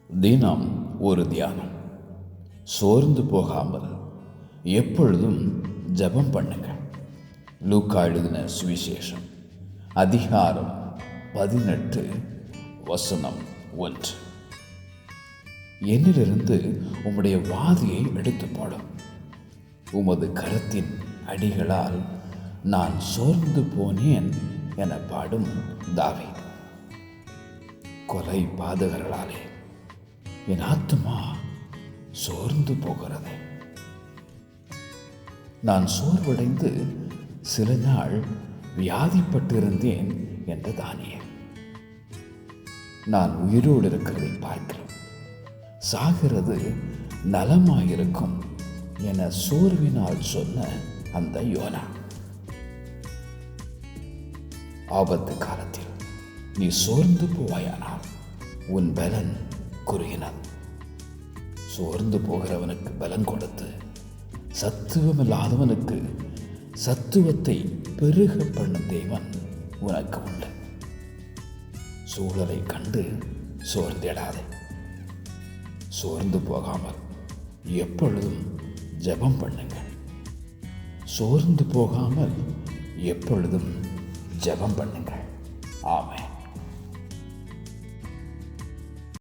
தினம் ஒரு தியானம். சோர்ந்து போகாமல் எப்பொழுதும் ஜெபம் பண்ணுங்க. லூக்கா எழுதின சுவிசேஷம் அதிகாரம் 18 வசனம் 1. என்னிலிருந்து உம்முடைய வாதியை எடுத்து போடும், உமது கரத்தின் அடிகளால் நான் சோர்ந்து போனேன் என பாடும் தாவீது. கொலை பாதகர்களாலே என் ஆத்துமா சோர்ந்து போகிறது. நான் சோர்வடைந்து சில நாள் வியாதிப்பட்டிருந்தேன் என்று தானியேல். நான் உயிரோடு இருக்கிறதை பார்க்கிறேன், சாகிறது நலமாயிருக்கும் என சோர்வினால் சொன்ன அந்த யோனா. ஆபத்து காலத்தில் நீ சோர்ந்து போவாயானால் உன் பலன் குறுகினது. சோர்ந்து போகிறவனுக்கு பலன் கொடுத்து சத்துவமில்லாதவனுக்கு சத்துவத்தை பெருக பண்ணும் தேவன் உனக்கு உண்டு. சூழலை கண்டு சோர்ந்திடாதே. சோர்ந்து போகாமல் எப்பொழுதும் ஜெபம் பண்ணுங்க. சோர்ந்து போகாமல் எப்பொழுதும் ஜெபம் பண்ணுங்க. ஆமென்.